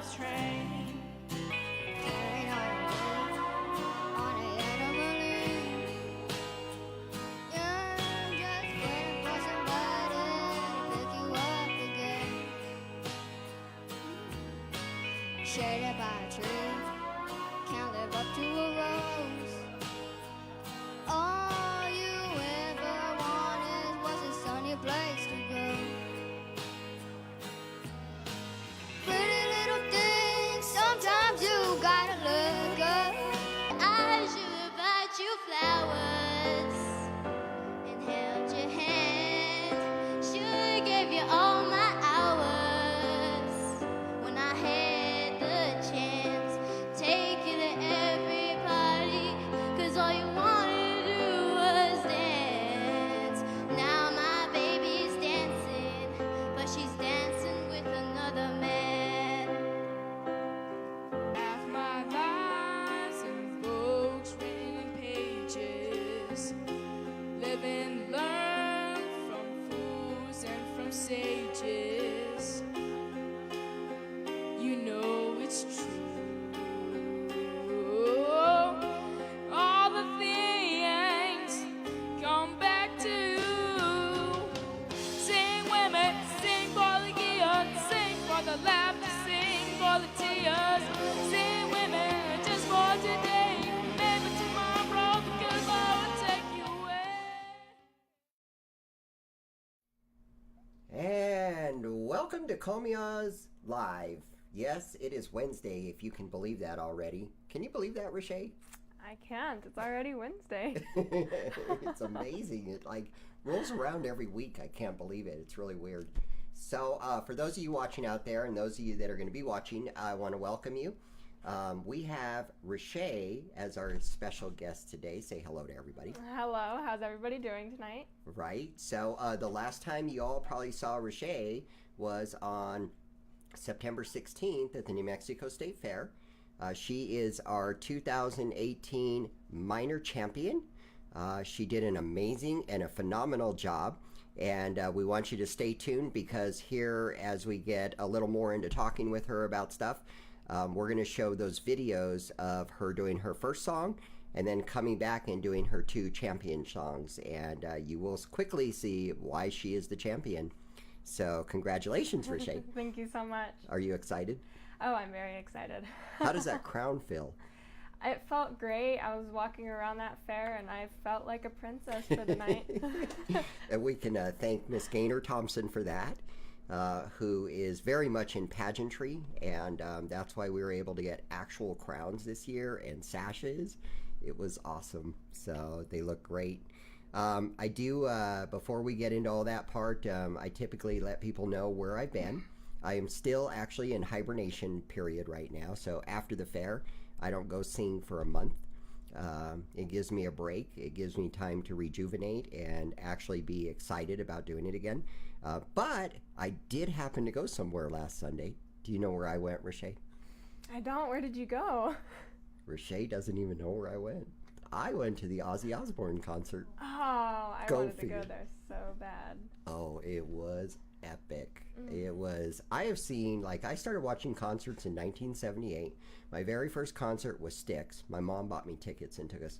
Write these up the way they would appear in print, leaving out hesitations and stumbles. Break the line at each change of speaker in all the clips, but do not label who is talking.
love's train.
Carried on a yellow balloon. You're just waiting for somebody to pick you up again. Shaded by a tree, can't live up to a rose. All you ever wanted was a sunny place to go. Pretty little thing, sometimes you gotta look up. I should have bought you flowers and held your hand. Should gave you all my hours when I had the chance. Take you to every party, 'cause all you wanted to do was dance. Now my baby's dancing, but she's dancing with another man.
Half my life's in books, written pages. Live and learn from fools and from sages. You know it's true. All the things come back to you. Sing women, sing for the gears, sing for the laughter, sing for the tears. Sing women, just for today, maybe tomorrow, because I will take you away.
And welcome to Komia's Live. Yes, it is Wednesday, if you can believe that already. Can you believe that, Rishae?
I can't. It's already Wednesday.
It's amazing. It like rolls around every week. I can't believe it. It's really weird. So for those of you watching out there and those of you that are going to be watching, I want to welcome you. We have Rishae as our special guest today. Say hello to everybody.
Hello. How's everybody doing tonight?
Right. So the last time you all probably saw Rishae was on September 16th at the New Mexico State Fair. She is our 2018 minor champion. She did an amazing and a phenomenal job. And we want you to stay tuned, because here, as we get a little more into talking with her about stuff, we're going to show those videos of her doing her first song and then coming back and doing her 2 champion songs. And you will quickly see why she is the champion. So congratulations, Rishae.
Thank you so much.
Are you excited?
Oh, I'm very excited.
How does that crown feel?
It felt great. I was walking around that fair and I felt like a princess for the night.
And we can thank Miss Gaynor Thompson for that, who is very much in pageantry, and that's why we were able to get actual crowns this year and sashes. It was awesome. So they look great. I do, before we get into all that part, I typically let people know where I've been. I am still actually in hibernation period right now. So after the fair, I don't go sing for a month. It gives me a break. It gives me time to rejuvenate and actually be excited about doing it again. But I did happen to go somewhere last Sunday. Do you know where I went, Rishae?
I don't. Where did you go?
Rishae doesn't even know where I went. I went to the Ozzy Osbourne concert.
Oh, I
Go
wanted
figure.
to go there so bad.
Oh, it was epic. It was, I have seen, like, I started watching concerts in 1978. My very first concert was Styx. My mom bought me tickets and took us.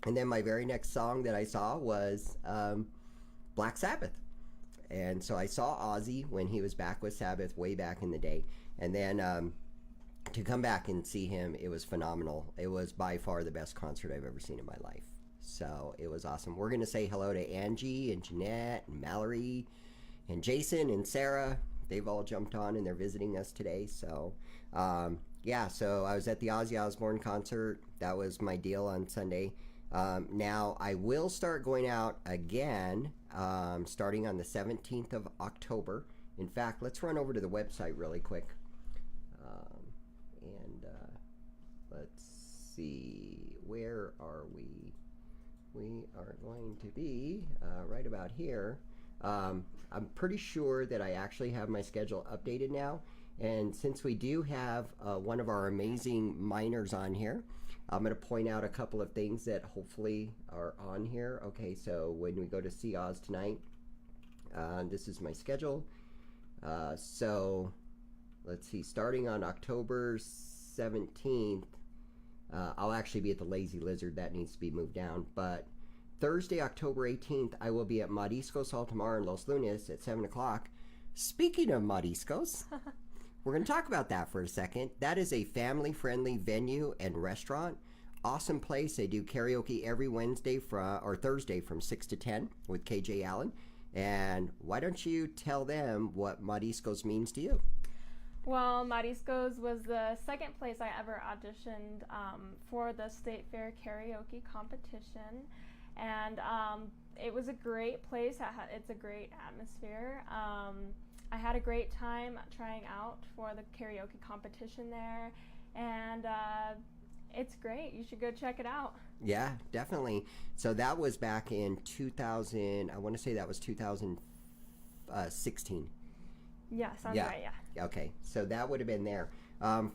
And then my very next song that I saw was Black Sabbath. And so I saw Ozzy when he was back with Sabbath way back in the day. And then to come back and see him, it was phenomenal. It was by far the best concert I've ever seen in my life. So it was awesome. We're going to say hello to Angie and Jeanette and Mallory and Jason and Sarah. They've all jumped on and they're visiting us today. So yeah, so I was at the Ozzy Osbourne concert. That was my deal on Sunday. Now I will start going out again starting on the 17th of October. In fact, let's run over to the website really quick. Let's see, where are we? We are going to be right about here. I'm pretty sure that I actually have my schedule updated now. And since we do have one of our amazing minors on here, I'm going to point out a couple of things that hopefully are on here. Okay, so when we go to see Oz tonight, this is my schedule. So let's see, starting on October 17th, I'll actually be at the Lazy Lizard. That needs to be moved down. But Thursday, October 18th, I will be at Mariscos Altamar in Los Lunes at 7 o'clock. Speaking of Mariscos, we're going to talk about that for a second. That is a family-friendly venue and restaurant. Awesome place. They do karaoke every Wednesday or Thursday from 6 to 10 with KJ Allen. And why don't you tell them what Mariscos means to you?
Well, Mariscos was the second place I ever auditioned for the State Fair karaoke competition. And it was a great place. It's a great atmosphere. I had a great time trying out for the karaoke competition there. And it's great. You should go check it out.
Yeah, definitely. So that was back in 2000, I want to say that was 2016.
Yeah, sounds right, yeah.
Okay, so that would have been there.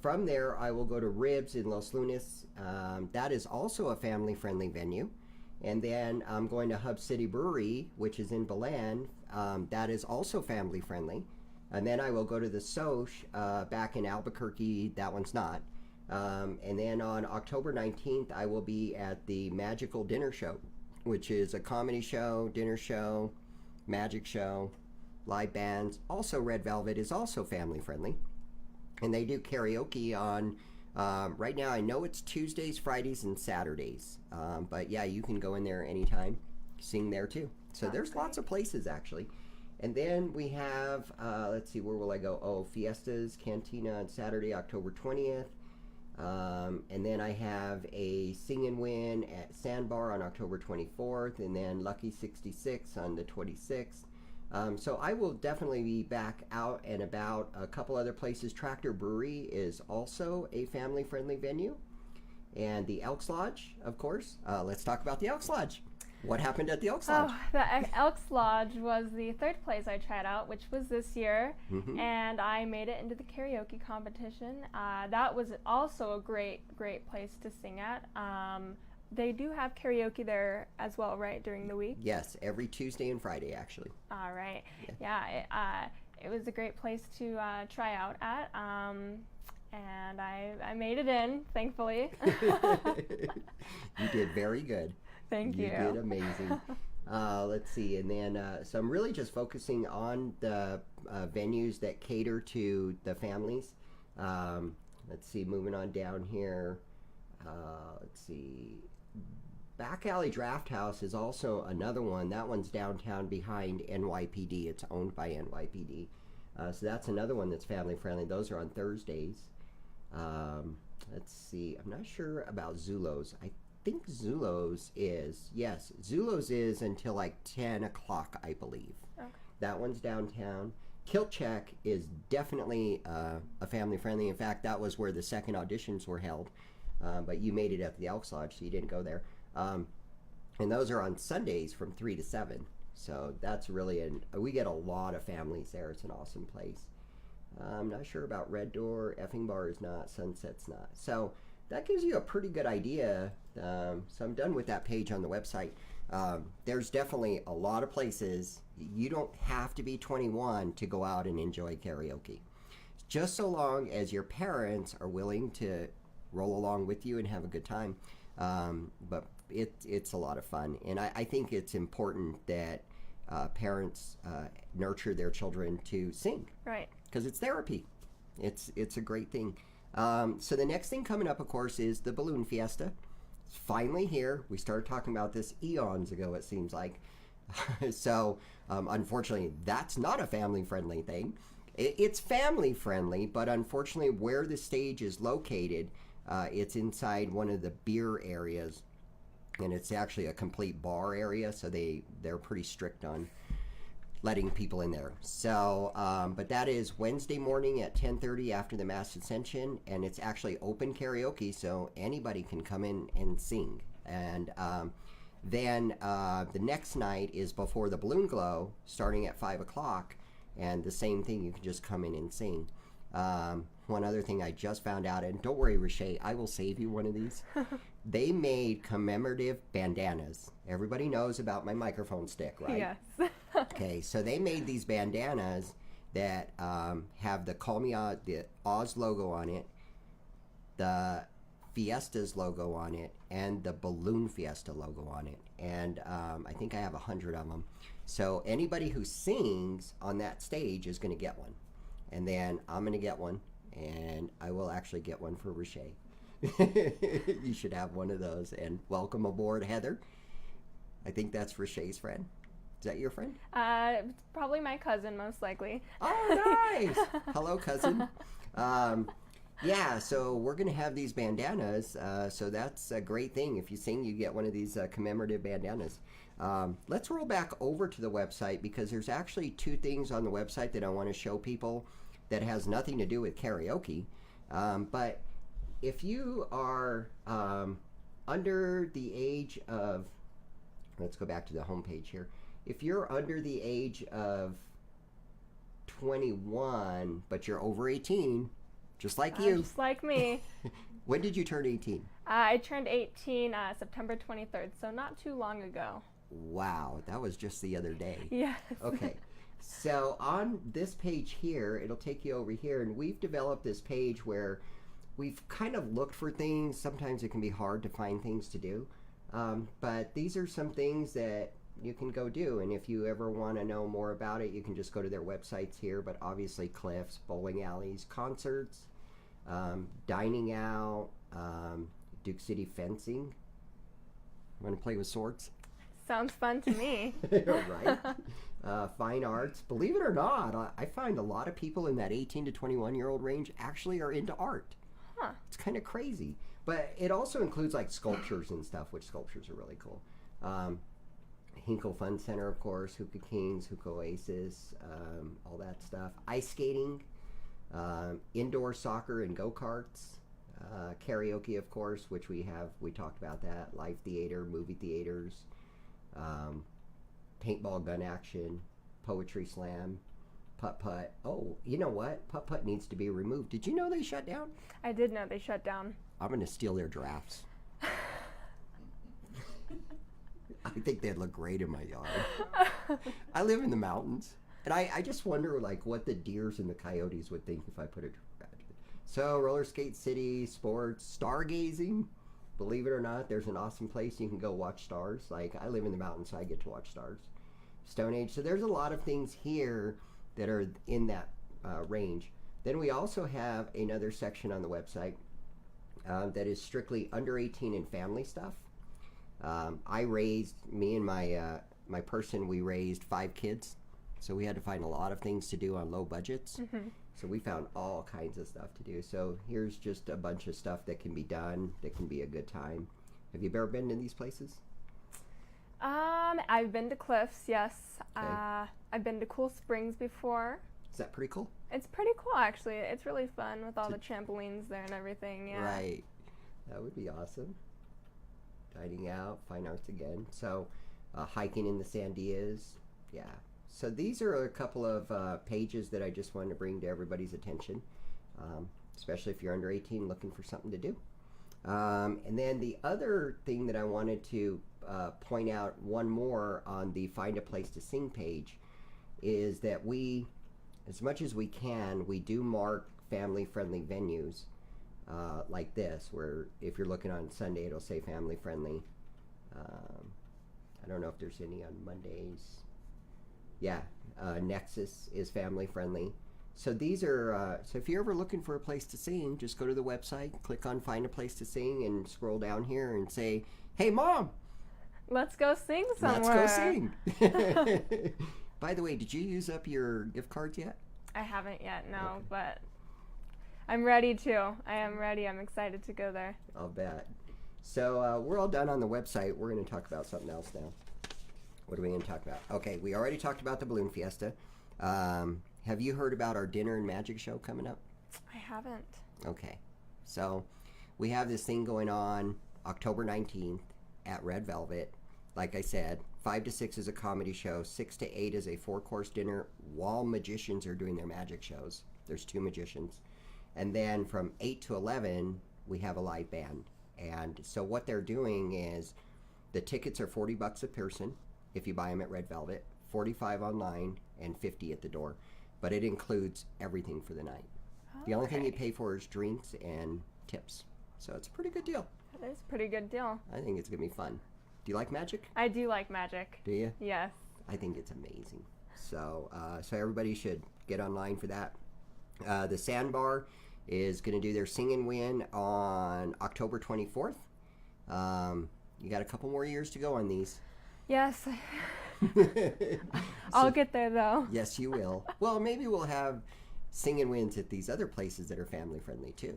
From there, I will go to Ribs in Los Lunes. That is also a family-friendly venue. And then I'm going to Hub City Brewery, which is in Belen. That is also family-friendly. And then I will go to the Soch back in Albuquerque. That one's not. And then on October 19th, I will be at the Magical Dinner Show, which is a comedy show, dinner show, magic show, live bands. Also, Red Velvet is also family friendly. And they do karaoke on, right now I know it's Tuesdays, Fridays, and Saturdays. But yeah, you can go in there anytime, sing there too. So
That's
there's
great.
lots of places actually. And then we have, let's see, where will I go? Oh, Fiestas Cantina on Saturday, October 20th. And then I have a Sing and Win at Sandbar on October 24th, and then Lucky 66 on the 26th. So I will definitely be back out and about a couple other places. Tractor Brewery is also a family-friendly venue. And the Elks Lodge, of course. Let's talk about the Elks Lodge. What happened at the Elks Lodge?
Oh, the Elks Lodge was the third place I tried out, which was this year, and I made it into the karaoke competition. That was also a great place to sing at. They do have karaoke there as well, right, during the week?
Yes, every Tuesday and Friday, actually.
All right. Yeah, it was a great place to try out at, and I made it in, thankfully.
You did very good.
Thank you.
You did amazing. Let's see, and then so I'm really just focusing on the venues that cater to the families. Let's see, moving on down here. Let's see, Back Alley Draft House is also another one. That one's downtown behind NYPD. It's owned by NYPD. So that's another one that's family friendly. Those are on Thursdays. Let's see, I'm not sure about Zulo's. I think Zulo's is, yes, Zulo's is until like 10 o'clock, I believe.
Okay.
That one's downtown. Kilt Check is definitely a family friendly. In fact, that was where the second auditions were held. But you made it at the Elks Lodge, so you didn't go there. And those are on Sundays from 3 to 7. So that's really, we get a lot of families there. It's an awesome place. I'm not sure about Red Door. Effing Bar is not. Sunset's not. So that gives you a pretty good idea. So I'm done with that page on the website. There's definitely a lot of places. You don't have to be 21 to go out and enjoy karaoke. Just so long as your parents are willing to roll along with you and have a good time. But it's a lot of fun. And I think it's important that parents nurture their children to sing.
Right.
Because it's therapy. It's a great thing. So the next thing coming up, of course, is the Balloon Fiesta. It's finally here. We started talking about this eons ago, it seems like. So unfortunately, that's not a family-friendly thing. It's family-friendly, but unfortunately, where the stage is located, it's inside one of the beer areas, and it's actually a complete bar area, so they're pretty strict on letting people in there. So, but that is Wednesday morning at 10:30 after the Mass Ascension, and it's actually open karaoke, so anybody can come in and sing. And then the next night is before the Balloon Glow, starting at 5 o'clock, and the same thing, you can just come in and sing. One other thing I just found out, and don't worry, Rishae, I will save you one of these. They made commemorative bandanas. Everybody knows about my microphone stick, right?
Yes.
Okay, so they made these bandanas, that have the Call Me Oz, the Oz logo on it, the Fiesta's logo on it, and the Balloon Fiesta logo on it. And I think I have 100 of them. So anybody who sings on that stage is going to get one. And then I'm going to get one, and I will actually get one for Rishae. You should have one of those. And welcome aboard, Heather. I think that's Rishae's friend. Is that your friend?
Probably my cousin, most likely.
Oh, nice. Hello, cousin. Yeah, so we're going to have these bandanas, so that's a great thing. If you sing, you get one of these commemorative bandanas. Let's roll back over to the website, because there's actually two things on the website that I want to show people that has nothing to do with karaoke. But if you are under the age of, let's go back to the homepage here. If you're under the age of 21, but you're over 18, just like you.
Just like me.
When did you turn 18?
I turned 18 September 23rd, so not too long ago.
Wow, that was just the other day.
Yes.
Okay, so on this page here, it'll take you over here, and we've developed this page where we've kind of looked for things. Sometimes it can be hard to find things to do, but these are some things that you can go do, and if you ever want to know more about it, you can just go to their websites here. But obviously cliffs, bowling alleys, concerts, dining out, Duke City fencing. Want to play with swords?
Sounds fun to me.
Right. Fine arts. Believe it or not, I find a lot of people in that 18 to 21-year-old range actually are into art.
Huh.
It's kind of crazy. But it also includes like sculptures and stuff, which sculptures are really cool. Hinkle Fun Center, of course, Hookah Kings, Hookah Oasis, all that stuff. Ice skating, indoor soccer and go-karts, karaoke, of course, which we talked about that, live theater, movie theaters, paintball gun action, poetry slam, putt-putt. Oh, you know what? Putt-putt needs to be removed. Did you know they shut down?
I did know they shut down.
I'm going to steal their drafts. I think they'd look great in my yard. I live in the mountains, and I just wonder like what the deers and the coyotes would think if I put a draft. So roller skate city, sports, stargazing. Believe it or not, there's an awesome place you can go watch stars. Like I live in the mountains, so I get to watch stars. Stone Age. So there's a lot of things here that are in that range. Then we also have another section on the website that is strictly under 18 and family stuff. Me and my person, we raised 5 kids, so we had to find a lot of things to do on low budgets. Mm-hmm. So we found all kinds of stuff to do. So here's just a bunch of stuff that can be done, that can be a good time. Have you ever been to these places?
I've been to Cliffs, yes.
Okay.
I've been to Cool Springs before.
Is that pretty cool?
It's pretty cool, actually. It's really fun with all the trampolines there and everything. Yeah.
Right. That would be awesome. Dining out, fine arts again. So hiking in the Sandias. Yeah. So these are a couple of pages that I just wanted to bring to everybody's attention, especially if you're under 18 looking for something to do. And then the other thing that I wanted to point out one more on the Find a Place to Sing page is that we, as much as we can, we do mark family-friendly venues like this, where if you're looking on Sunday, it'll say family-friendly. I don't know if there's any on Mondays. Yeah, Nexus is family-friendly. So these are, so if you're ever looking for a place to sing, just go to the website, click on Find a Place to Sing, and scroll down here and say, hey, Mom!
Let's go sing somewhere.
Let's go sing. By the way, did you use up your gift cards yet?
I haven't yet, no,
Okay.
but I'm ready to. I am ready. I'm excited to go there.
I'll bet. So we're all done on the website. We're going to talk about something else now. What are we going to talk about? Okay, we already talked about the Balloon Fiesta. Have you heard about our dinner and magic show coming up?
I haven't.
Okay, so we have this thing going on October 19th at Red Velvet. Like I said, 5 to 6 is a comedy show, 6 to 8 is a 4-course dinner while magicians are doing their magic shows. There's 2 magicians. And then from 8 to 11, we have a live band. And so what they're doing is the tickets are $40 a person if you buy them at Red Velvet, $45 online, and $50 at the door. but it includes everything for the night. The only thing you pay for is drinks and tips. So it's a pretty good deal.
That is a pretty good deal.
I think it's going to be fun. Do you like magic?
I do like magic.
Do you?
Yes.
I think it's amazing. So everybody should get online for that. The Sandbar is going to do their Sing and Win on October 24th. You got a couple more years to go on these.
Yes. I'll get there though.
Yes, you will. Well, maybe we'll have Sing and Wins at these other places that are family friendly too.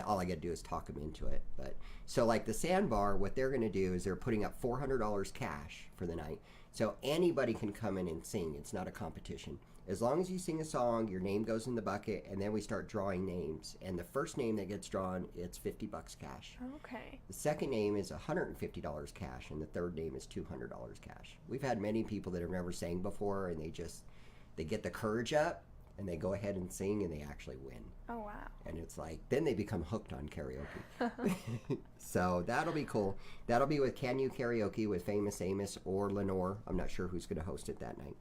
All I got to do is talk them into it. But so like the Sandbar, what they're going to do is they're putting up $400 cash for the night. So anybody can come in and sing. It's not a competition. As long as you sing a song, your name goes in the bucket, and then we start drawing names. And the first name that gets drawn, it's $50 cash.
Okay.
The second name is $150 cash, and the third name is $200 cash. We've had many people that have never sang before, and they get the courage up, and they go ahead and sing, and they actually win.
Oh, wow.
And it's like, then they become hooked on karaoke. So that'll be cool. That'll be with Can You Karaoke with Famous Amos or Lenore. I'm not sure who's going to host it that night.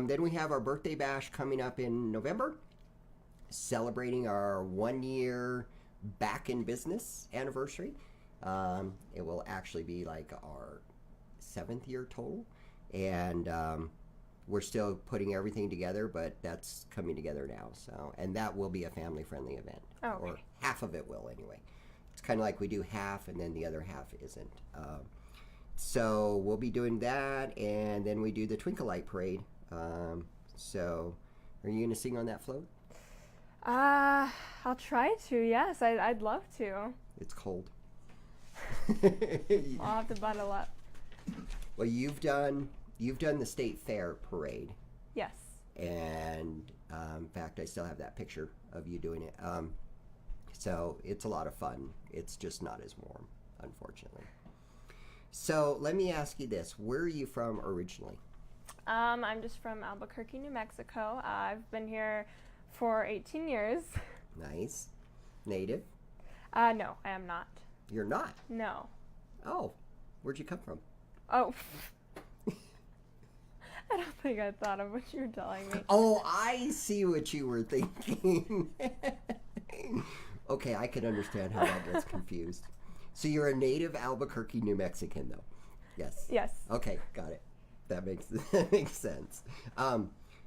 Then we have our birthday bash coming up in November, celebrating our 1 year back in business anniversary. It will actually be like our 7th year total. And we're still putting everything together, but that's coming together now. So, and that will be a family-friendly event.
Oh, okay.
Or half of it will anyway. It's kind of like we do half and then the other half isn't. So we'll be doing that, and then we do the Twinkle Light Parade. So are you going to sing on that float?
I'll try to, yes. I'd love to.
It's cold.
I'll have to bundle up.
Well, you've done the State Fair Parade.
Yes.
And in fact, I still have that picture of you doing it. So it's a lot of fun. It's just not as warm, unfortunately. So let me ask you this. Where are you from originally?
I'm just from Albuquerque, New Mexico. I've been here for 18 years.
Nice. Native?
No, I am not.
You're not?
No.
Oh, where'd you come from?
Oh. I don't think I thought of what you were telling me.
Oh, I see what you were thinking. Okay, I can understand how that gets confused. So you're a native Albuquerque, New Mexican, though? Yes.
Yes.
Okay, got it. That makes sense.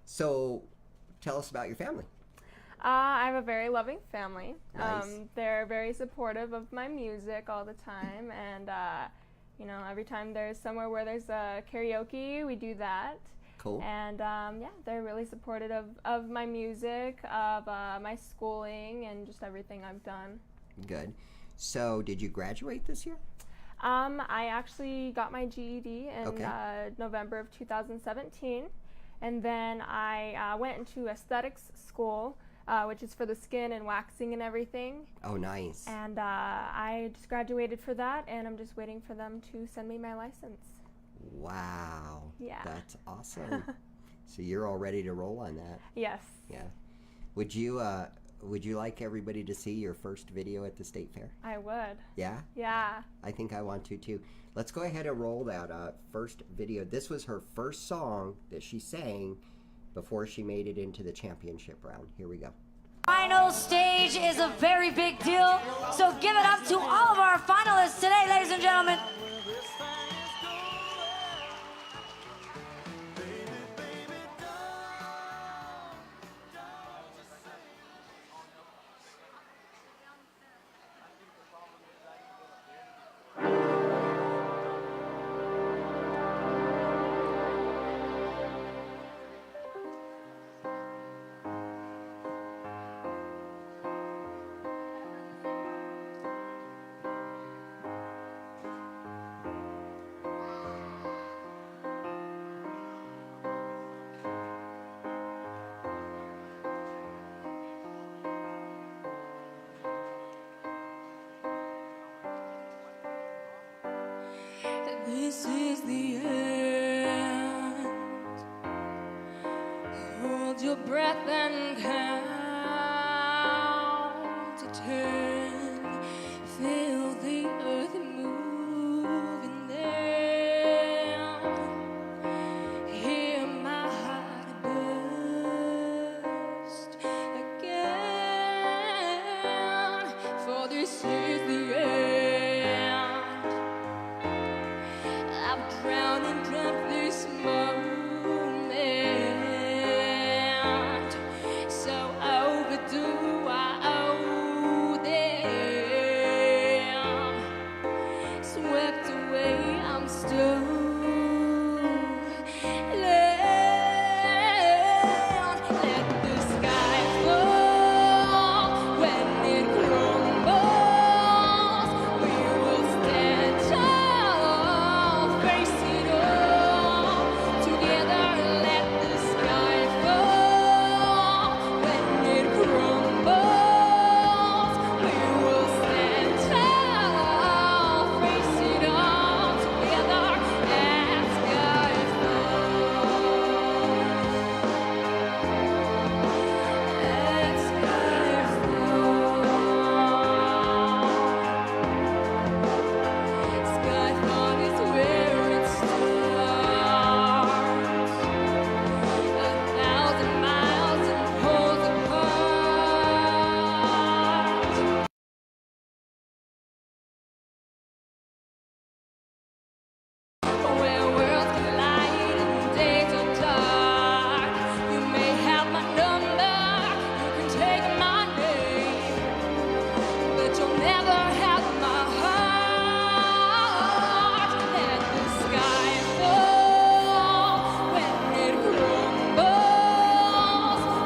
So tell us about your family.
I have a very loving family.
Nice.
They're very supportive of my music all the time, and every time there's somewhere where there's karaoke, we do that.
Cool.
And they're really supportive of my music, of my schooling, and just everything I've done.
Good. So did you graduate this year?
I actually got my GED in November of 2017, and then I went into aesthetics school, which is for the skin and waxing and everything.
Oh, nice.
And I just graduated for that, and I'm just waiting for them to send me my license.
Wow.
Yeah.
That's awesome. So you're all ready to roll on that.
Yes.
Yeah. Would you like everybody to see your first video at the State Fair?
I would.
Yeah?
Yeah.
I think I want to too. Let's go ahead and roll that first video. This was her first song that she sang before she made it into the championship round. Here we go.
Final stage is a very big deal, so give it up to all of our finalists today, ladies and gentlemen.
This is the end. Hold your breath and count to 10. Feel the earth moving there. Hear my heart burn. dreamt this moment, so overdue I owe them. Swept away, I'm still let the sky fall when it crumbles. We will stand tall, face it all together. Let the sky fall when it crumbles. We will stand tall, face it all together. As sky Skyfall is where it starts, 1,000 miles and poles apart. Where worlds collide and days are dark. You may have my number, you can take my name, but you'll never have my heart. Let the sky fall when it crumbles.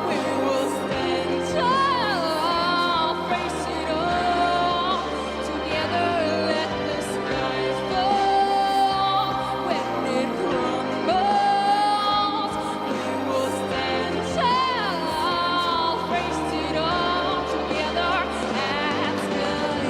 We will stand tall, face it all together. Let the sky fall when it crumbles. We will stand tall, face it all together. As sky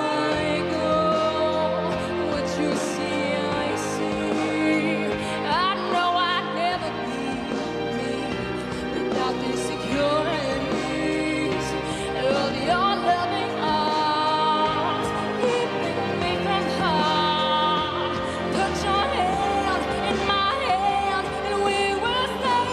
I go, what you see, I see. I know I'd never be me without these securities of your loving arms, keeping me from harm. Put your hand in my hand, and we will stand.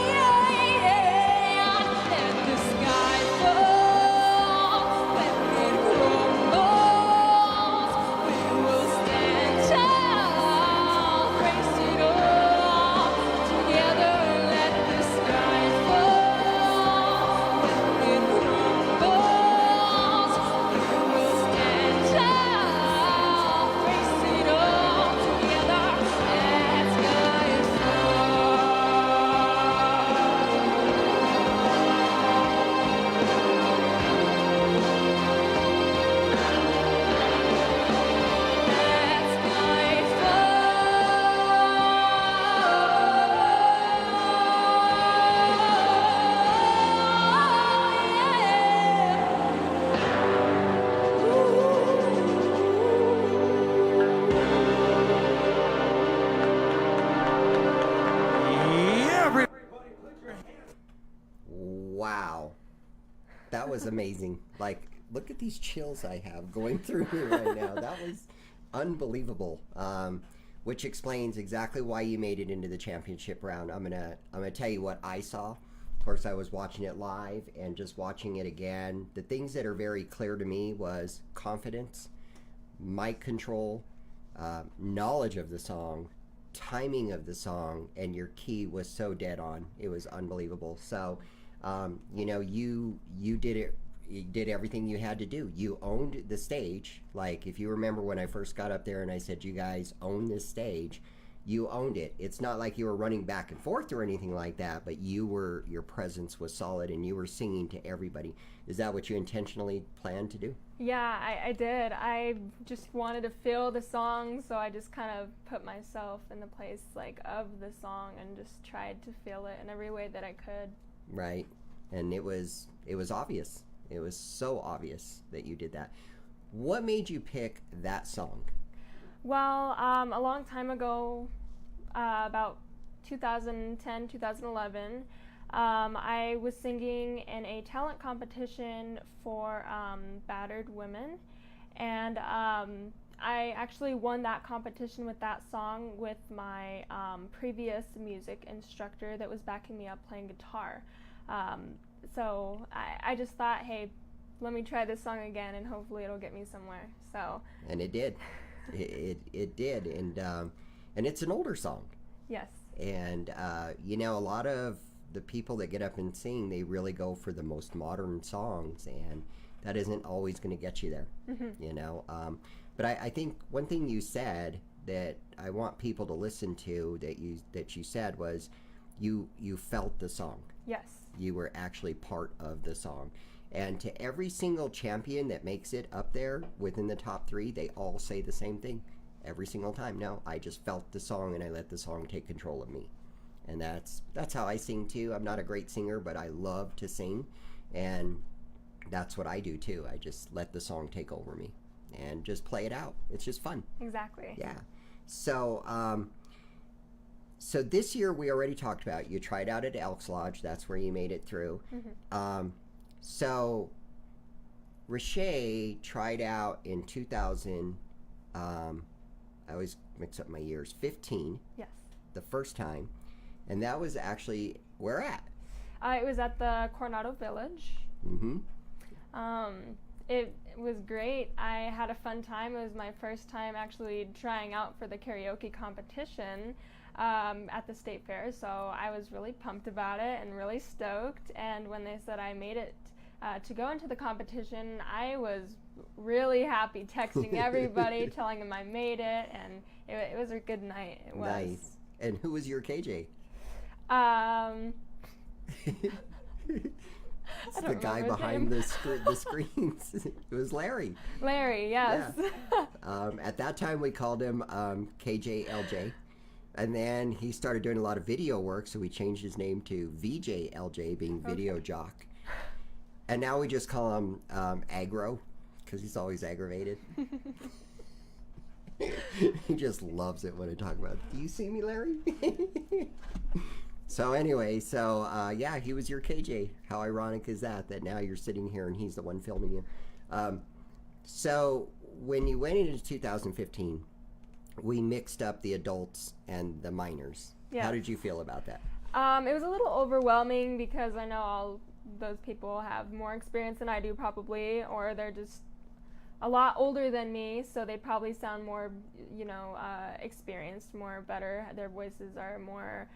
Let the sky fall when it crumbles. We will stand tall, face it all together. Let the sky fall when it crumbles. We will stand tall, face it all together. As sky
Wow. That was amazing. Like, look at these chills I have going through me right now. That was unbelievable. Which explains exactly why you made it into the championship round. I'm gonna tell you what I saw. Of course, I was watching it live and just watching it again. The things that are very clear to me was confidence, mic control, knowledge of the song, timing of the song, and your key was so dead on. It was unbelievable. So, you did it. You did everything you had to do. You owned the stage. Like, if you remember when I first got up there and I said, you guys own this stage, you owned it. It's not like you were running back and forth or anything like that, but your presence was solid and you were singing to everybody. Is that what you intentionally planned to do?
Yeah, I did. I just wanted to feel the song, so I just kind of put myself in the place of the song and just tried to feel it in every way that I could.
Right. And it was obvious. It was so obvious that you did that. What made you pick that song?
Well, a long time ago, about 2010, 2011, I was singing in a talent competition for battered women, and I actually won that competition with that song with my previous music instructor that was backing me up playing guitar. So I just thought, hey, let me try this song again and hopefully it'll get me somewhere. So.
And it did. It did. And it's an older song.
Yes.
And, you know, a lot of the people that get up and sing, they really go for the most modern songs, and that isn't always going to get you there, you know. But I think one thing you said that I want people to listen to that you said was you felt the song.
Yes.
You were actually part of the song. And to every single champion that makes it up there within the top 3, they all say the same thing every single time. No, I just felt the song and I let the song take control of me. And that's how I sing too. I'm not a great singer, but I love to sing, and that's what I do too. I just let the song take over me and just play it out. It's just fun.
Exactly.
Yeah. So so this year we already talked about, you tried out at Elks Lodge. That's where you made it through. So Rishae tried out in 2000, I always mix up my years, 15.
Yes.
The first time. And that was actually where at?
It was at the Coronado Village. It was great. I had a fun time. It was my first time actually trying out for the karaoke competition at the state fair, so I was really pumped about it and really stoked. And when they said I made it to go into the competition, I was really happy, texting everybody, telling them I made it, and it was a good night. It was.
Nice. And who was your KJ? It's the guy behind the screens. It was Larry.
Larry, yes.
Yeah. At that time, we called him KJLJ. And then he started doing a lot of video work, so we changed his name to VJLJ, being video jock. And now we just call him Aggro, because he's always aggravated. He just loves it when I talk about it. Do you see me, Larry? So anyway, yeah, he was your KJ. How ironic is that now you're sitting here and he's the one filming you. So when you went into 2015, we mixed up the adults and the minors.
Yeah.
How did you feel about that?
It was a little overwhelming because I know all those people have more experience than I do probably, or they're just a lot older than me, so they probably sound more, experienced, more better. Their voices are more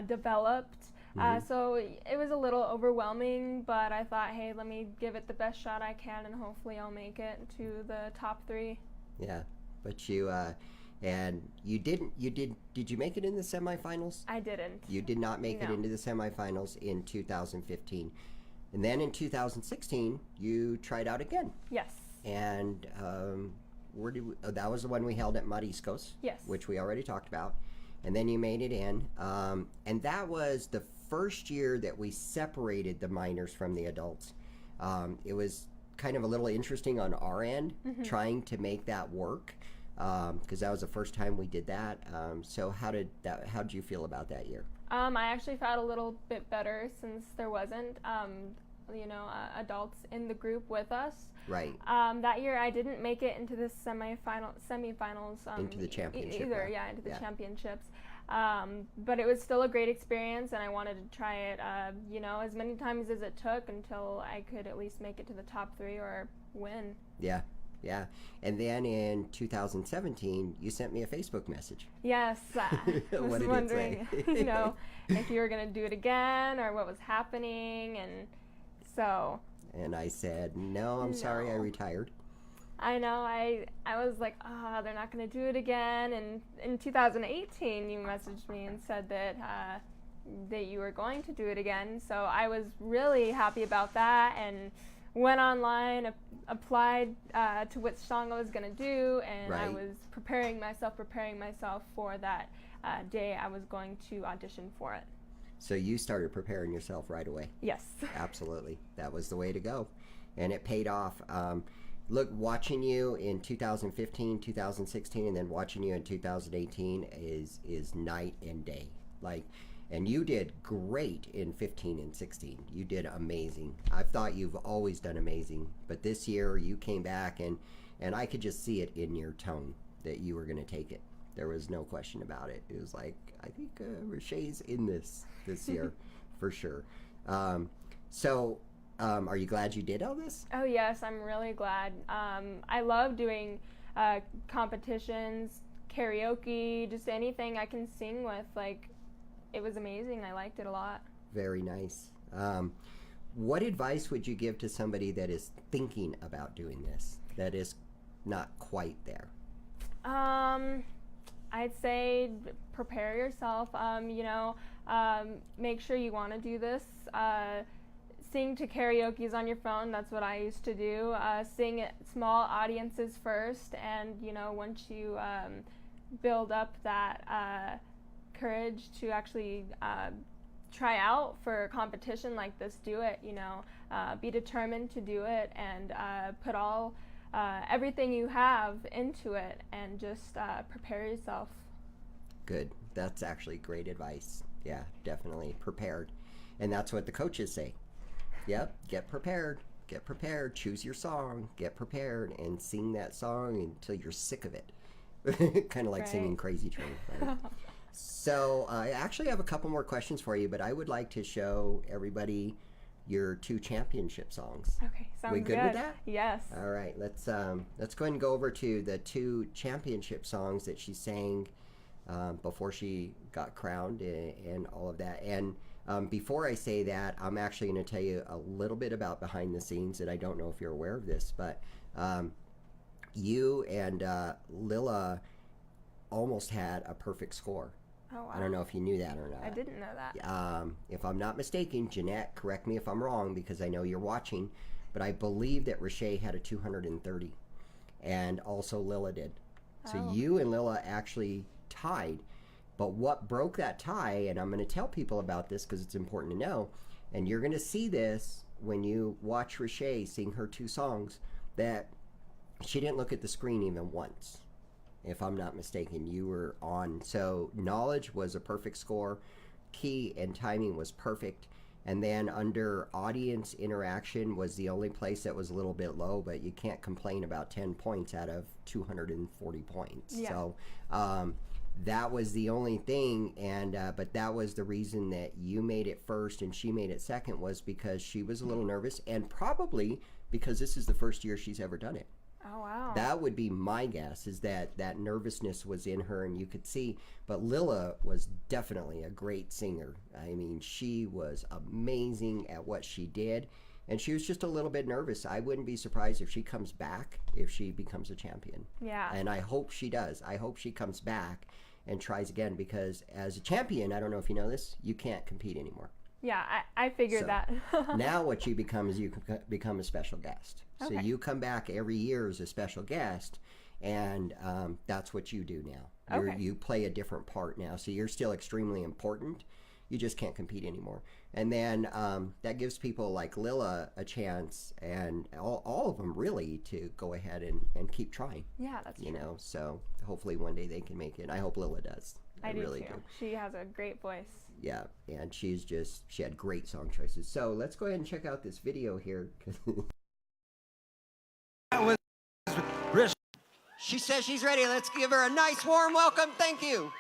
developed. So it was a little overwhelming, but I thought, hey, let me give it the best shot I can, and hopefully I'll make it to the top 3.
Yeah, but you did you make it in the semifinals?
I didn't.
You did not make it into the semifinals in 2015. And then in 2016, you tried out again.
Yes.
And that was the one we held at Mariscos.
Yes.
Which we already talked about. And then you made it in. And that was the first year that we separated the minors from the adults. It was kind of a little interesting on our end, trying to make that work, because that was the first time we did that. So how did you feel about that year?
I actually felt a little bit better since there wasn't adults in the group with us.
Right.
That year I didn't make it into the semifinals.
Into the championship.
Into the championships. But it was still a great experience, and I wanted to try it, as many times as it took until I could at least make it to the top 3 or win. Yeah.
Yeah. And then in 2017, you sent me a Facebook message.
Yes. I was
What did
wondering,
it say?
if you were going to do it again or what was happening, and so.
And I said, no, I'm sorry, I retired.
I know. I was like, they're not going to do it again. And in 2018, you messaged me and said that you were going to do it again. So I was really happy about that, and went online, applied to which song I was going to do, and
Right.
I was preparing myself for that day I was going to audition for it.
So you started preparing yourself right away.
Yes.
Absolutely. That was the way to go. And it paid off. Look, watching you in 2015, 2016, and then watching you in 2018 is night and day. Like, And you did great in 15 and 16. You did amazing. I've thought you've always done amazing, but this year you came back and I could just see it in your tone that you were going to take it. There was no question about it. It was like, I think Rishae's in this year for sure. Are you glad you did all this?
Oh yes, I'm really glad. I love doing competitions, karaoke, just anything I can sing with. Like, it was amazing. I liked it a lot. Very nice.
What advice would you give to somebody that is thinking about doing this, that is not quite there?
I'd say prepare yourself. Make sure you want to do this. Sing to karaoke's on your phone. That's what I used to do. Sing at small audiences first, and once you build up that courage to actually try out for a competition like this, do it. Be determined to do it, and put all everything you have into it, and just prepare yourself.
Good. That's actually great advice. Yeah, definitely prepared, and that's what the coaches say. Yep, get prepared. Get prepared. Choose your song. Get prepared and sing that song until you're sick of it. Kind of like singing Crazy Train. Right? So I actually have a couple more questions for you, but I would like to show everybody your 2 championship songs.
Okay, sounds good.
We good with that?
Yes.
All right, let's go ahead and go over to the 2 championship songs that she sang before she got crowned and all of that. And before I say that, I'm actually going to tell you a little bit about behind the scenes, and I don't know if you're aware of this, but you and Lila almost had a perfect score.
Oh, wow.
I don't know if you knew that or not.
I didn't know that.
If I'm not mistaken, Jeanette, correct me if I'm wrong because I know you're watching, but I believe that Rishae had a 230, and also Lila did. So you and Lila actually tied. But what broke that tie, and I'm going to tell people about this because it's important to know, and you're going to see this when you watch Rishae sing her 2 songs, that she didn't look at the screen even once. If I'm not mistaken, you were on. So knowledge was a perfect score, key and timing was perfect, and then under audience interaction was the only place that was a little bit low, but you can't complain about 10 points out of 240 points.
Yeah.
So that was the only thing, and but that was the reason that you made it first and she made it second, was because she was a little nervous, and probably because this is the first year she's ever done it.
Oh, wow.
That would be my guess, is that that nervousness was in her and you could see. But Lila was definitely a great singer. I mean, she was amazing at what she did, and she was just a little bit nervous. I wouldn't be surprised if she comes back, if she becomes a champion.
Yeah.
And I hope she does. I hope she comes back and tries again, because as a champion, I don't know if you know this, you can't compete anymore.
Yeah, I figured that.
Now what you become is you become a special guest.
Okay.
So you come back every year as a special guest, and that's what you do now. You play a different part now. So you're still extremely important. You just can't compete anymore. And then that gives people like Lila a chance, and all of them really, to go ahead and keep trying.
Yeah, that's true.
You know, so hopefully one day they can make it. I hope Lila does.
I do
really
too.
do.
She has a great voice.
Yeah, and she had great song choices. So let's go ahead and check out this video here. She says she's ready. Let's give her a nice warm welcome. Thank you.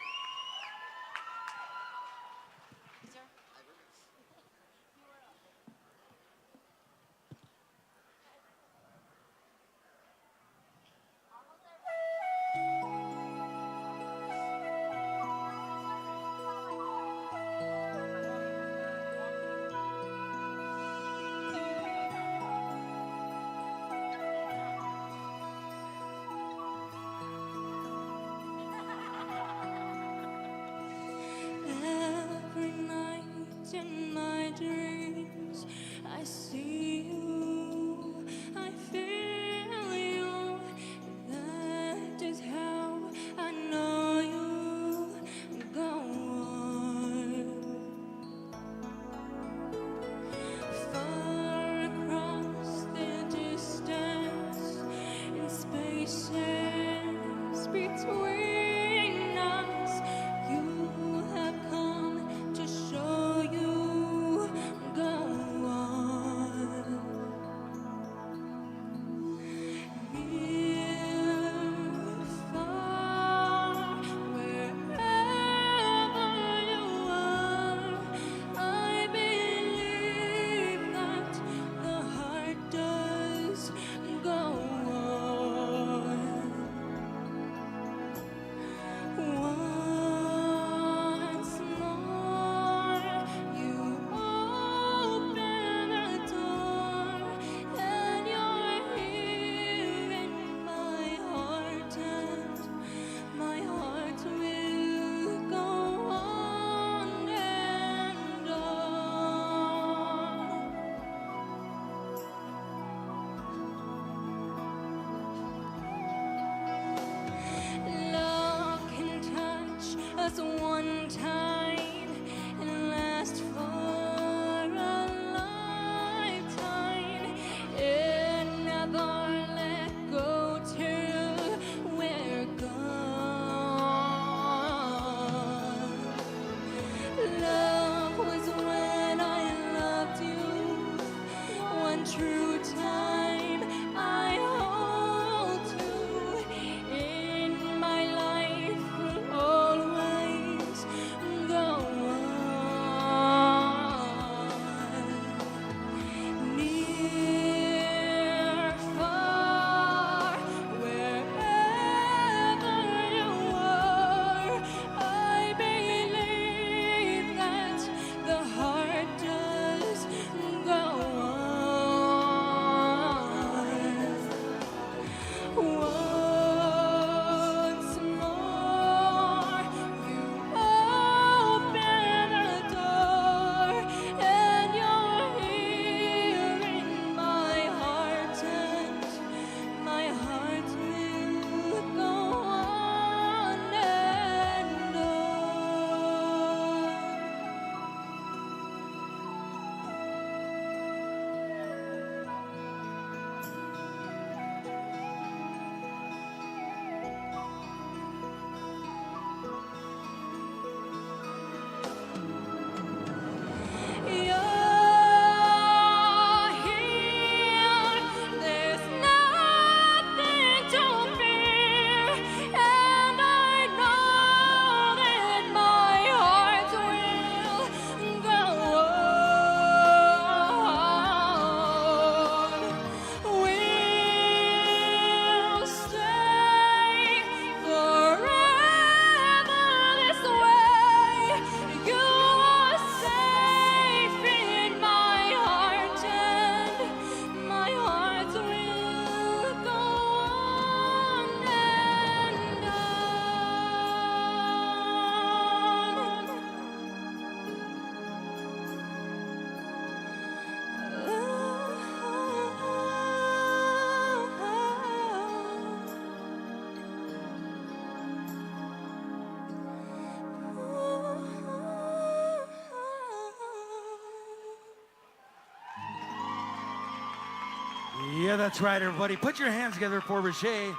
Yeah, that's right, everybody. Put your hands together for Rishae.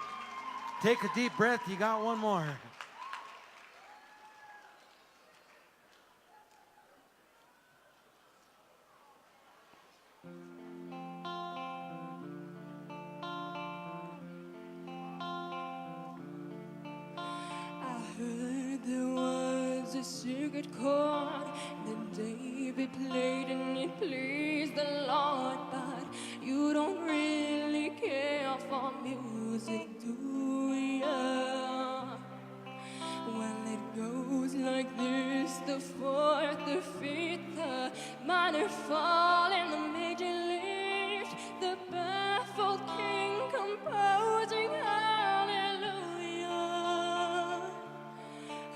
Take a deep breath. You got one more.
I heard there was a secret chord that David played and it pleased the Lord, but you don't really care for music, do ya? Well, it goes like this: the fourth, the fifth, the minor fall, and the major lift. The baffled king composing hallelujah,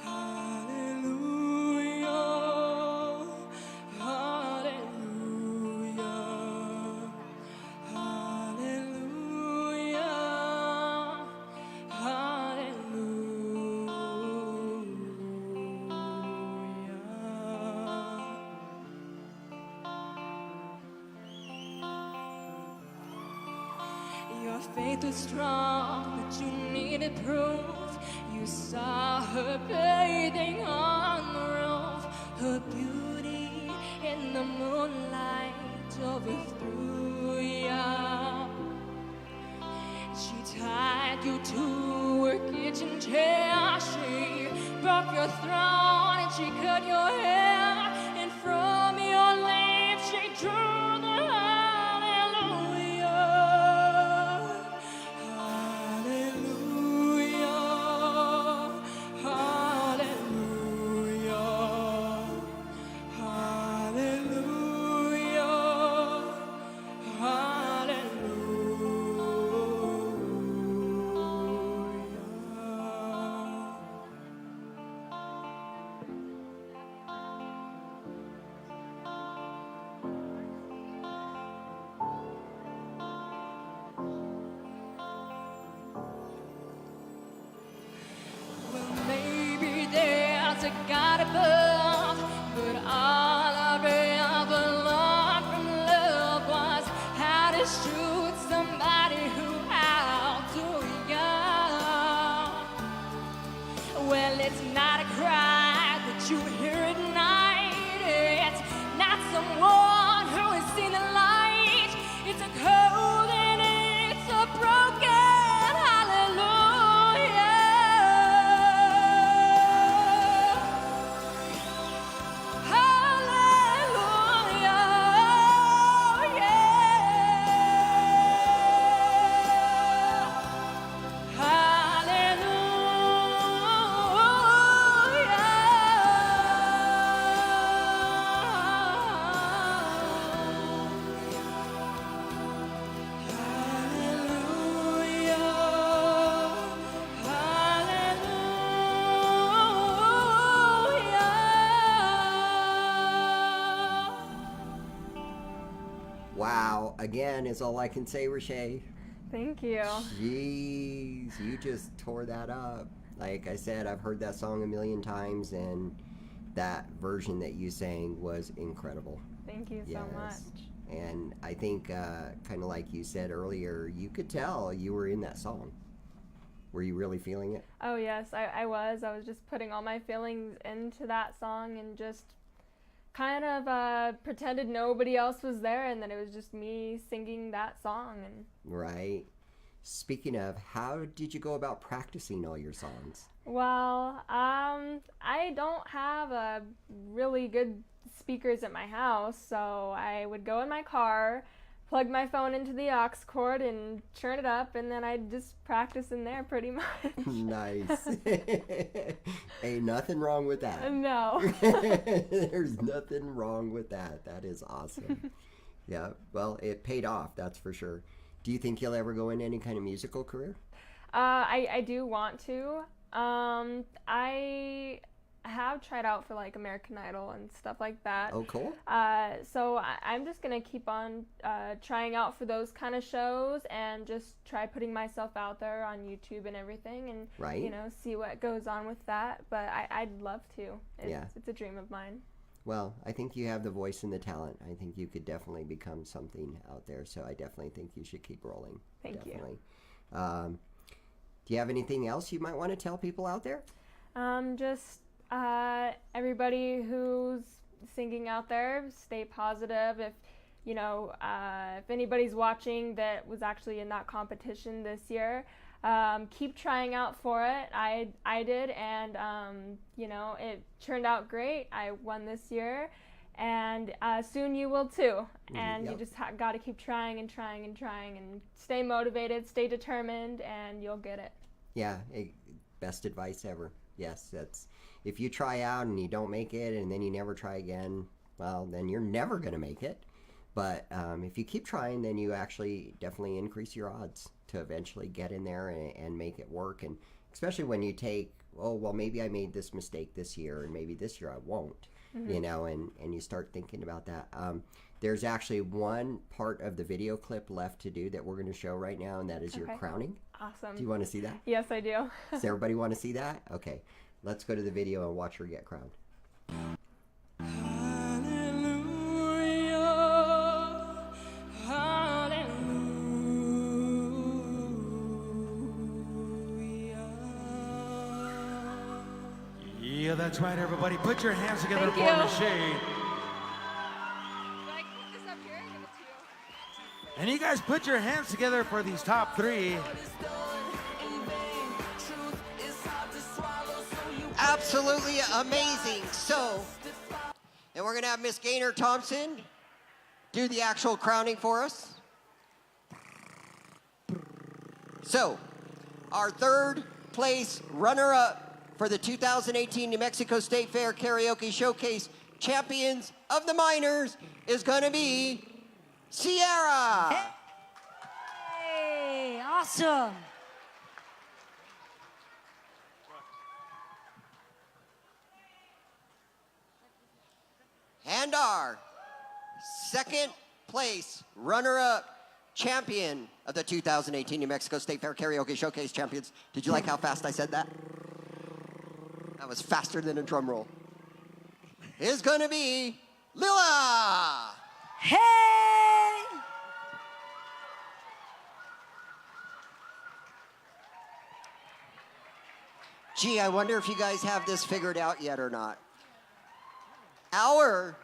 hallelujah, hallelujah, hallelujah, hallelujah. Your faith was strong, but you needed proof. You saw her bathing on the roof. Her beauty in the moonlight overthrew ya. She tied you to her kitchen chair. She broke your throne and she cut your hair. And from your lips she drew the hallelujah. Hallelujah. Hallelujah. Hallelujah. Hallelujah. Well, maybe there's a God above, but all I've ever learned from love was how to shoot somebody who outdo ya. Well, it's not a cry that you hear at night. It's not someone who has seen the light. It's a cold and it's a broken hallelujah. Hallelujah. Yeah.
Wow, again is all I can say, Rishae.
Thank you.
Jeez, you just tore that up. Like I said, I've heard that song a million times, and that version that you sang was incredible.
Thank you so much.
And I think, kind of like you said earlier, you could tell you were in that song. Were you really feeling it?
Oh yes, I was. I was just putting all my feelings into that song and just kind of pretended nobody else was there and that it was just me singing that song. And
Right. Speaking of, how did you go about practicing all your songs?
well, I don't have really good speakers at my house, so I would go in my car, plug my phone into the aux cord and turn it up, and then I'd just practice in there pretty much.
Nice. Ain't nothing wrong with that.
No.
There's nothing wrong with that. That is awesome. Yeah, well, it paid off, that's for sure. Do you think you'll ever go into any kind of musical career?
I do want to. I have tried out for like American Idol and stuff like that.
Oh, cool.
So I'm just gonna keep on trying out for those kind of shows and just try putting myself out there on YouTube and everything, and
Right.
you know, see what goes on with that. But I'd love to.
Yeah.
It's a dream of mine.
Well, I think you have the voice and the talent. I think you could definitely become something out there. So I definitely think you should keep rolling.
Thank you.
Do you have anything else you might want to tell people out there?
Just everybody who's singing out there, stay positive. If if anybody's watching that was actually in that competition this year, keep trying out for it. I did, and it turned out great. I won this year, and soon you will too. And you just got to keep trying and trying and trying, and stay motivated, stay determined, and you'll get it.
Yeah, best advice ever. Yes, that's if you try out and you don't make it, and then you never try again, well, then you're never going to make it. But if you keep trying, then you actually definitely increase your odds to eventually get in there and make it work. And especially when you take, oh, well, maybe I made this mistake this year, and maybe this year I won't, and you start thinking about that. There's actually one part of the video clip left to do that we're going to show right now, and that is your crowning.
Awesome.
Do you want to see that?
Yes, I do.
Does everybody want to see that? Okay, let's go to the video and watch her get crowned.
Yeah, that's right, everybody. Put your hands together
Thank
for
you.
Rishae. And you guys put your hands together for these top three.
Absolutely amazing. So, and we're going to have Miss Gaynor Thompson do the actual crowning for us. So, our third place runner-up for the 2018 New Mexico State Fair Karaoke Showcase Champions of the Minors is going to be Sierra.
Hey, awesome.
And our second place runner-up champion of the 2018 New Mexico State Fair Karaoke Showcase Champions. Did you like how fast I said that? That was faster than a drum roll. Is going to be Lila.
Hey!
Gee, I wonder if you guys have this figured out yet or not. Our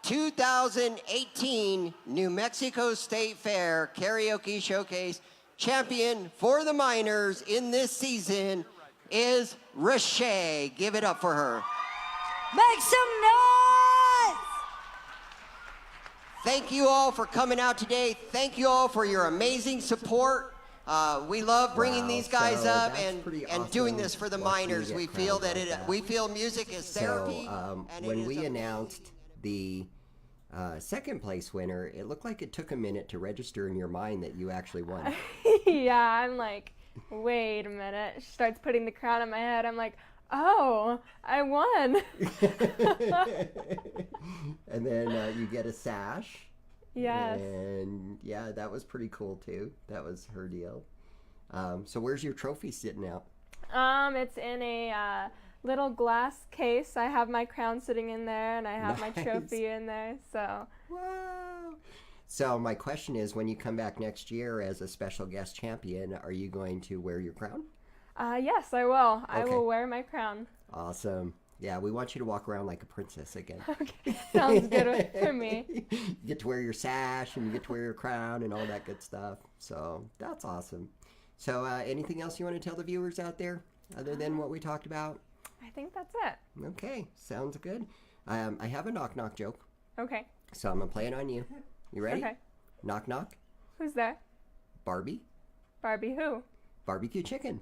2018 New Mexico State Fair Karaoke Showcase champion for the minors in this season is Rishae. Give it up for her.
Make some noise!
Thank you all for coming out today. Thank you all for your amazing support. We love bringing these guys up and doing this for the minors. We feel that we feel music is therapy. And when we announced the second place winner, it looked like it took a minute to register in your mind that you actually won.
Yeah, I'm like, wait a minute. She starts putting the crown on my head. I'm like, oh, I won.
And then you get a sash.
Yes.
And yeah, that was pretty cool too. That was her deal. So where's your trophy sitting out?
It's in a little glass case. I have my crown sitting in there, and I have my trophy in there. So.
Wow. So my question is, when you come back next year as a special guest champion, are you going to wear your crown?
Yes, I will. I
Okay.
will wear my crown.
Awesome. Yeah, we want you to walk around like a princess again.
Okay, sounds good for me.
You get to wear your sash, and you get to wear your crown and all that good stuff. So that's awesome. So anything else you want to tell the viewers out there other than what we talked about?
I think that's it.
Okay, sounds good. I have a knock-knock joke,
Okay.
so I'm going to play it on you. You ready?
Okay.
Knock, knock.
Who's there?
Barbie.
Barbie who?
Barbecue chicken.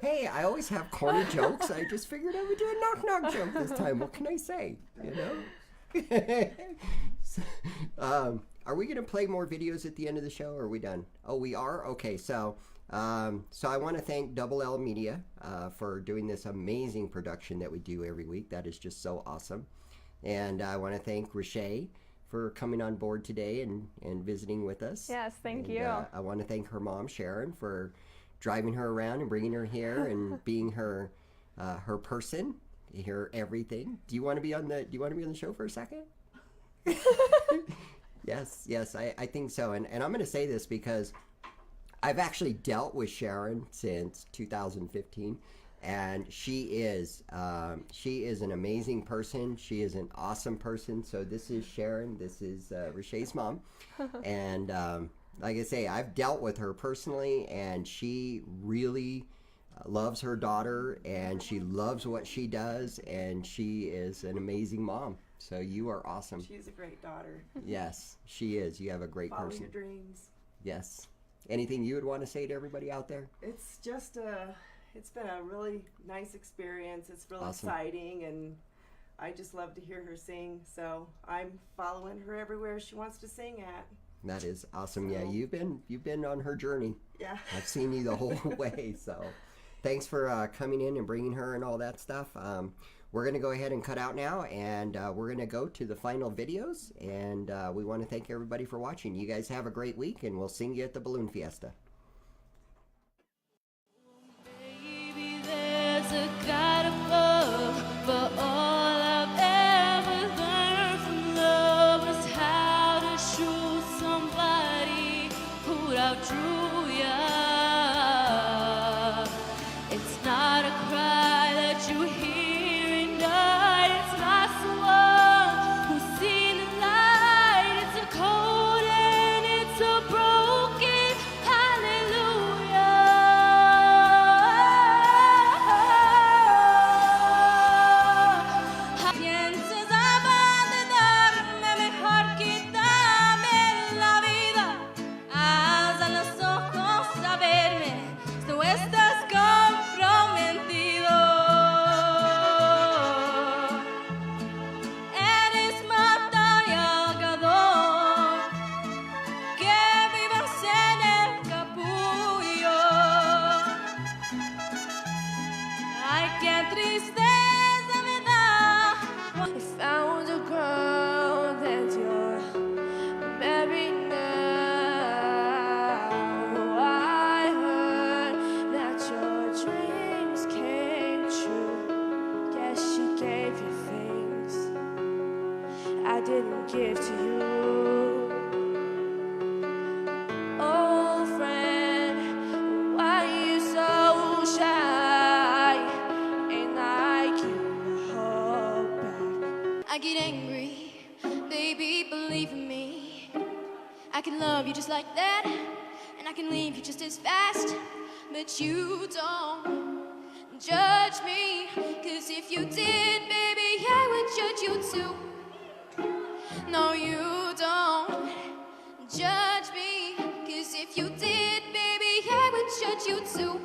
Hey, I always have corny jokes. I just figured I would do a knock-knock joke this time. What can I say? You know? So, are we going to play more videos at the end of the show, or are we done? Oh, we are? Okay, so I want to thank Double L Media for doing this amazing production that we do every week. That is just so awesome. And I want to thank Rishae for coming on board today and visiting with us.
Yes, thank
And,
you.
I want to thank her mom, Sharon, for driving her around and bringing her here and being her her person, hear everything. Do you want to be on the show for a second? Yes, I think so. And I'm going to say this because I've actually dealt with Sharon since 2015, and she is an amazing person. She is an awesome person. So this is Sharon. This is Rishae's mom, and like I say, I've dealt with her personally, and she really loves her daughter, and she loves what she does, and she is an amazing mom. So you are awesome.
She's a great daughter.
Yes, she is. You have a great
Follow
person.
your dreams.
Yes. Anything you would want to say to everybody out there?
It's just it's been a really nice experience. It's really
Awesome.
exciting, and I just love to hear her sing. So I'm following her everywhere she wants to sing at.
That is awesome.
So-
Yeah, you've been on her journey.
Yeah.
I've seen you the whole way. So thanks for coming in and bringing her and all that stuff. We're going to go ahead and cut out now, and we're going to go to the final videos, and we want to thank everybody for watching. You guys have a great week, and we'll sing you at the Balloon Fiesta.
Baby, there's a God above, but all I've ever learned from love is how to shoot somebody who outdrew ya. It's not a cry that you hear. It's not someone who's seen the light. It's a cold and it's a broken hallelujah. Pienses abandonarme, mejor quítame la vida. Alza los ojos a verme, tú estás comprometido. Qué tristeza me da. I found a girl that you're married now. I heard that your dreams came true. Guess she gave you things I didn't give to you. Old friend, why you so shy? I get angry, baby, believe in me. I can love you just like that, and I can leave you just as fast. But you don't judge me, 'cause if you did, baby, I would judge you too. No, you don't judge me, 'cause if you did, baby, I would judge you too.